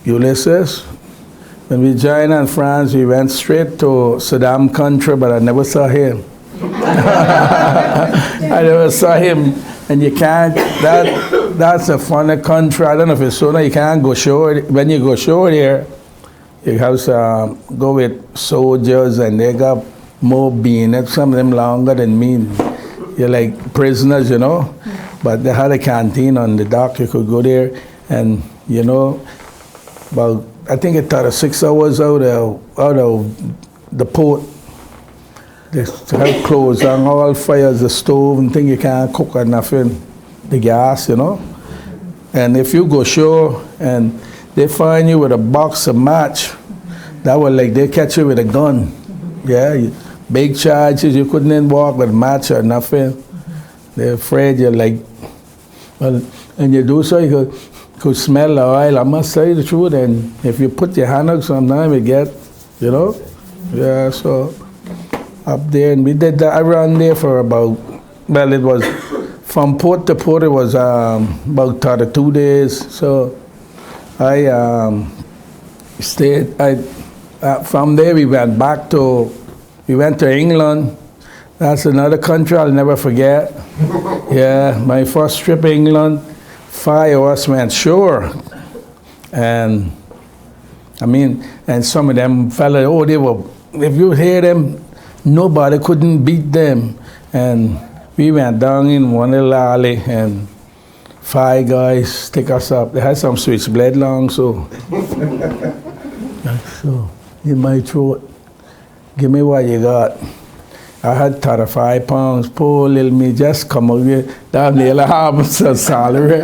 Ulysses. When we joined in France, we went straight to Saddam country, but I never saw him. I never saw him, and you can't. That's a funny country. I don't know if it's so. You can't go shore. When you go shore there, you have to go with soldiers, and they got more bayonets. Some of them longer than me. You're like prisoners, you know. But they had a canteen on the dock. You could go there, and you know, about I think it took 6 hours out of the port. They have clothes on, all fires, the stove and thing, you can't cook or nothing, the gas, you know. And if you go shore and they find you with a box of match, that was like they catch you with a gun. Yeah, big charges, you couldn't even walk with a match or nothing. They're afraid you're like, well, and you do so, you could smell the oil. I must say the truth, and if you put your hand out sometimes, you get, you know. Yeah, so up there, and we did that. I ran there for about, well, it was from port to port, it was about 32 days. So I stayed, from there we went to England. That's another country I'll never forget. Yeah, my first trip to England, 5 of us went shore. And I mean, and some of them fellas, oh, they were, if you hear them, nobody couldn't beat them. And we went down in one little alley, and 5 guys take us up. They had some switchblade long, so in my throat, give me what you got. I had 35 pounds. Poor little me just come over here, damn nearly half a salary.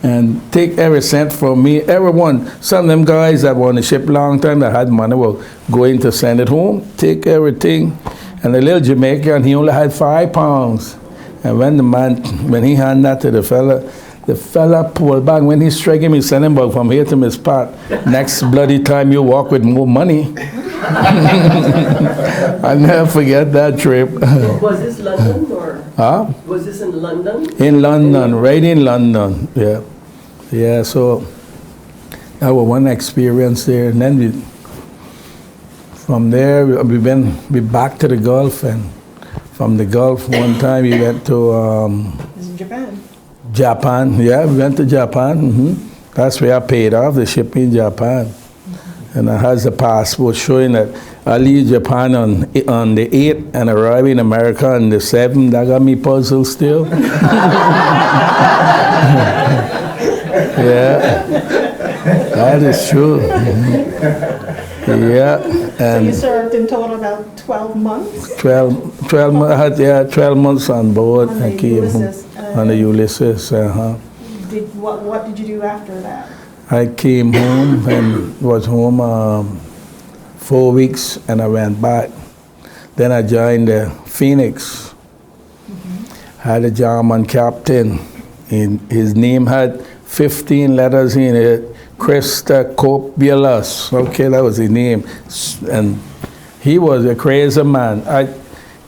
And take every cent from me. Everyone, some of them guys that were on the ship long time that had money were going to send it home, take everything. And the little Jamaican, he only had 5 pounds. And when he handed that to the fella pulled back. When he struck him, he sent him back from here to his spot. Next bloody time you walk with more money. I'll never forget that trip. Was this London or? Huh? Was this in London? In London, right in London, yeah. Yeah, so that was one experience there. And then from there, we back to the Gulf, and from the Gulf, one time we went to This is Japan. Japan. Yeah, we went to Japan. That's where I paid off the ship in Japan. And I had the passport showing that I leave Japan on the 8th and arrive in America on the 7th. That got me puzzled still. Yeah, that is true. Yeah, So you and served in total about 12 months? 12 months. I had 12 months on board. On the I came Ulysses, on the Ulysses. What did you do after that? I came home and was home 4 weeks, and I went back. Then I joined the Phoenix. Had a German captain. His name had 15 letters in it. Christocopulos. Okay, that was his name. And he was a crazy man.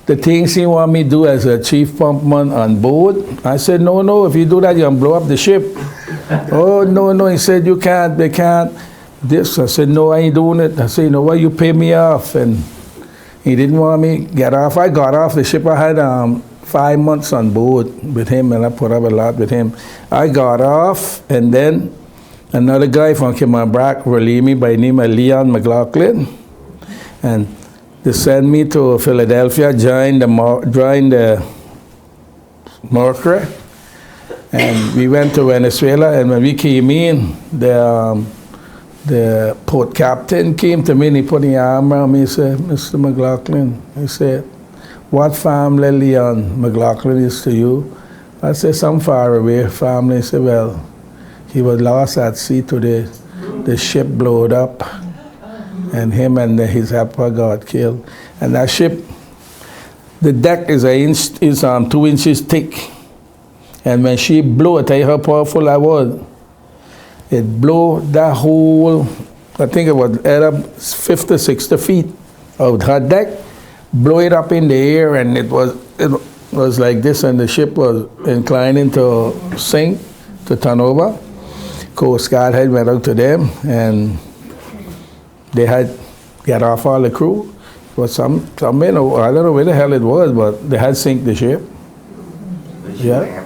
The things he wanted me to do as a chief pumpman on board, I said, no, if you do that, you're going to blow up the ship. Oh, no, he said, you can't, they can't. This, I said, no, I ain't doing it. I said, you know what, you pay me off. And he didn't want me to get off. I got off the ship. I had 5 months on board with him, and I put up a lot with him. I got off, and then another guy from Kimmerbrook relieved me by the name of Leon McLaughlin. And they sent me to Philadelphia, joined the Mercury. And we went to Venezuela, and when we came in, the port captain came to me and he put his arm around me and said, Mr. McLaughlin, he said, what family Leon McLaughlin is to you? I said, some far away family. He said, well, he was lost at sea today. The ship blowed up, and him and his helper got killed. And that ship, the deck is 2 inches thick. And when she blew, I tell you how powerful that was. It blew that whole, I think it was at 50, 60 feet of her deck, blew it up in the air, and it was like this, and the ship was inclining to sink, to turn over. Coast Guard had went out to them, and they had get off all the crew. But some I don't know where the hell it was, but they had sink the ship. Yeah.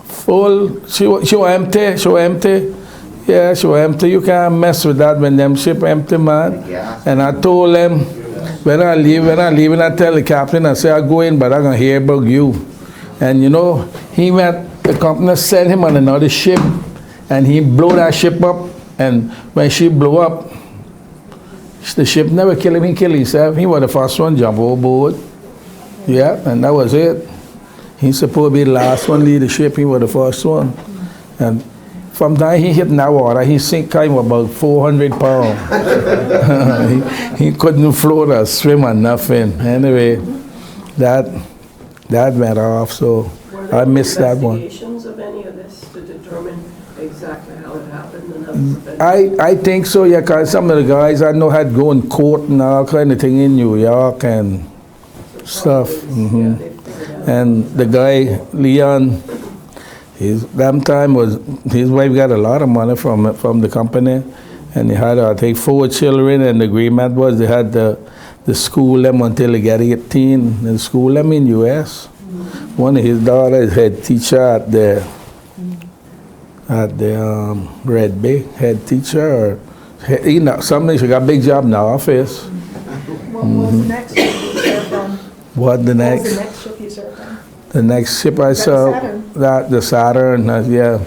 Full. She was empty. She was empty. Yeah, she was empty. You can't mess with that when them ship empty, man. And I told them, when I leave, and I tell the captain, I say, I go in, but I'm going to hear about you. And you know, the company sent him on another ship, and he blew that ship up. And when she blew up, the ship never killed him, he killed himself. He was the first one jump overboard. Yeah, and that was it. He's supposed to be the last one lead the ship, he was the first one. And from time he hit in that water, he sink kind of about 400 pounds. he couldn't float or swim or nothing. Anyway, that went off, so I missed that one. Were there investigations of any of this to determine exactly how it happened and how it prevented? I think so, yeah, because some of the guys I know had gone court and all kind of thing in New York and stuff. Yeah, they figured out. And the guy, Leon, his wife got a lot of money from the company, and he had, I think, 4 children, and the agreement was they had the school them until they get 18, and school them in U.S. One of his daughters head teacher at the Red Bay, head teacher, or something. She got a big job in the office. What was the next ship you served on? What the What was next? the next ship you served on? The next ship I saw, Saturn. the Saturn, yeah,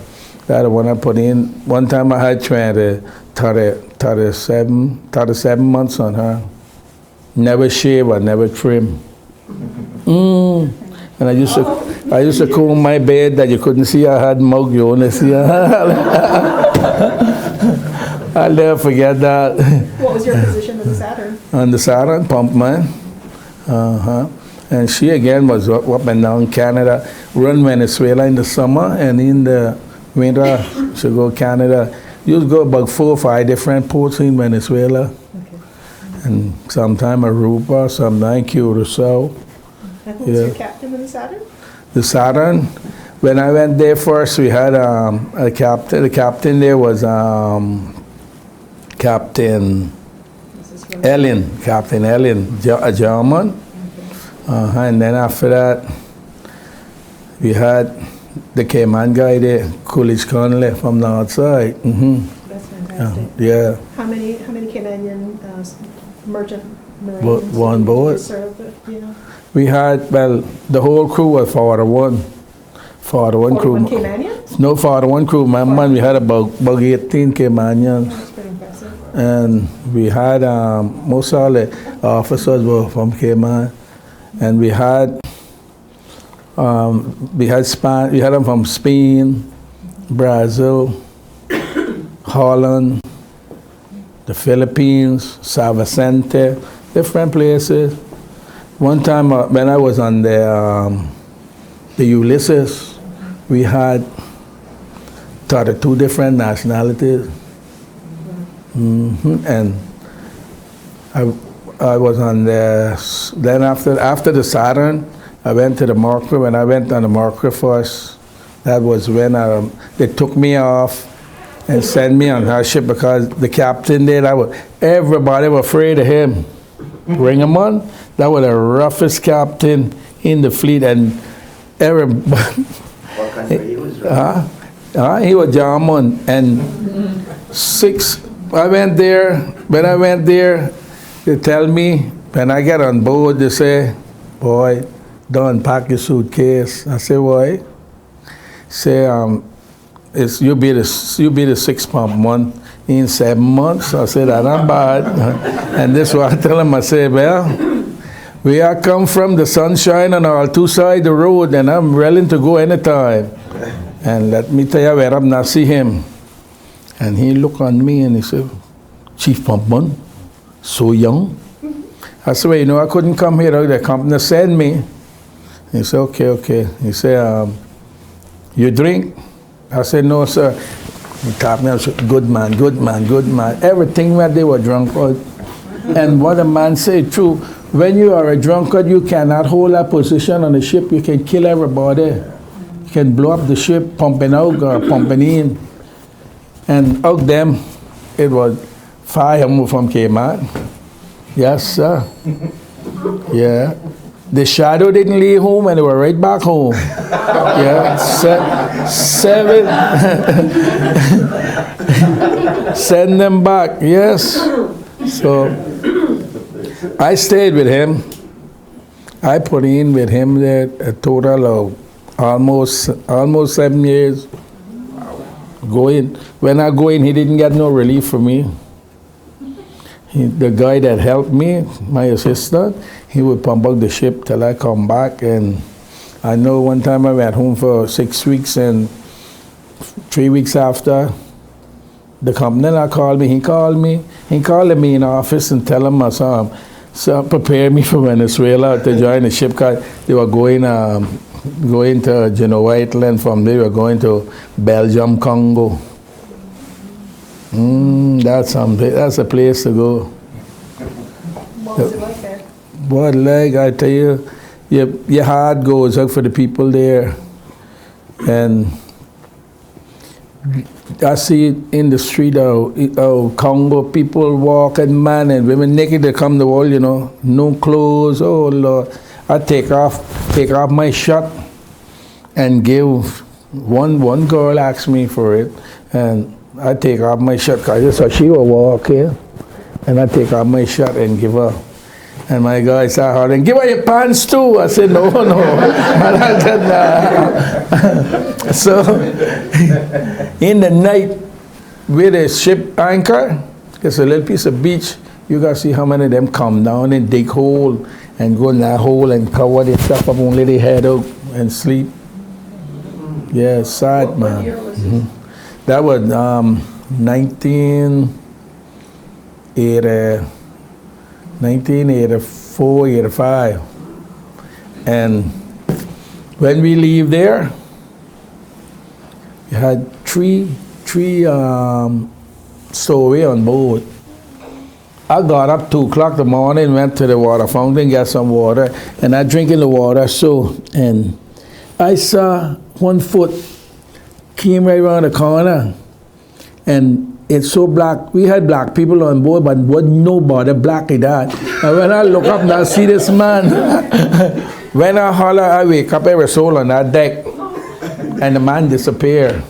that the one I put in. One time I had 37 months on her. Never shave or never trim. And I used to comb my bed that you couldn't see I had mug, you only see I'll never forget that. What was your position on the Saturn? On the Saturn, pump man. And she again was up and down Canada, run Venezuela in the summer, and in the winter she go Canada. You go about 4 or 5 different ports in Venezuela, Okay. and sometime Aruba, sometime Curacao. And who was Yeah. your captain in the Saturn? The Saturn, when I went there first, we had a captain. The captain there was Captain This is from- Captain Ellen, a German. And then after that, we had the Cayman guy there, Coolidge Conley from the outside. That's fantastic. Yeah, How many Canadian merchant marines one did boat. you serve with, you know? we had, well, the whole crew was 41. 41 crew. 41 Caymanians? No, 41 crew member. We had about 18 Caymanians. That's pretty impressive. And we had, most all the officers were from Cayman. And we had them from Spain, Brazil, Holland, the Philippines, San Vicente, different places. One time when I was on the Ulysses, we had 32 different nationalities. And I was on the, then after the Saturn, I went to the Marquis. When I went on the Marquis first, that was when they took me off and sent me on her ship because the captain there, everybody was afraid of him. Ringerman, that was the roughest captain in the fleet, and everybody. What country he was from? He was German, and when I went there, they tell me, when I get on board, they say, boy, don't pack your suitcase. I say, why? Say, you'll be the 6-pump one in 7 months. I said, that not bad. And this is what I tell them, I say, well, we are come from the sunshine on all 2 sides of the road, and I'm willing to go anytime. And let me tell you where I'm not see him. And he looked on me and he said, Chief Pumpman, so young. I said, well, you know, I couldn't come here. The company sent me. He said, okay. He said, you drink? I said, no, sir. He tapped me. I said, good man. Everything that they were drunk on. And what the man said, true, when you are a drunkard, you cannot hold a position on the ship. You can kill everybody. You can blow up the ship, pumping out or pumping in. And out them, it was 5 move from Cayman. Yes, sir. Yeah. The shadow didn't leave home and they were right back home. Yeah. 7. Send them back. Yes. So I stayed with him. I put in with him there a total of almost 7 years. Going. When I go in, he didn't get no relief from me. The guy that helped me, my assistant, he would pump out the ship till I come back. And I know one time I went home for 6 weeks, and 3 weeks after, the company that called me. He called me in the office and tell him so prepare me for Venezuela to join the ship, because they were going to Genoa, Italy, and from there we were going to Belgium, Congo. That's a place to go. What was it like there? What, like I tell you, your heart goes out for the people there. And I see it in the street of Congo, people walking, man and women naked. They come to all, no clothes. Oh Lord, I take off my shirt and give. One girl asked me for it, and I take off my shirt because she will walk here, and I take off my shirt and give her. And my guy started hollering, "Give her your pants too." I said, "No, no." And I said, "Nah." So, in the night, where the ship anchor, there's a little piece of beach. You gotta see how many of them come down and dig hole and go in that hole and cover their stuff up, only their head out and sleep. Yeah, sad, What man. year was this? That was 1984, 85. And when we leave there, we had three story on board. I got up 2 o'clock in the morning, went to the water fountain, got some water, and I drinking the water. And I saw one foot came right around the corner, and it's so black. We had black people on board, but wasn't nobody black like that. And when I look up and I see this man, when I holler, I wake up every soul on that deck, and the man disappeared.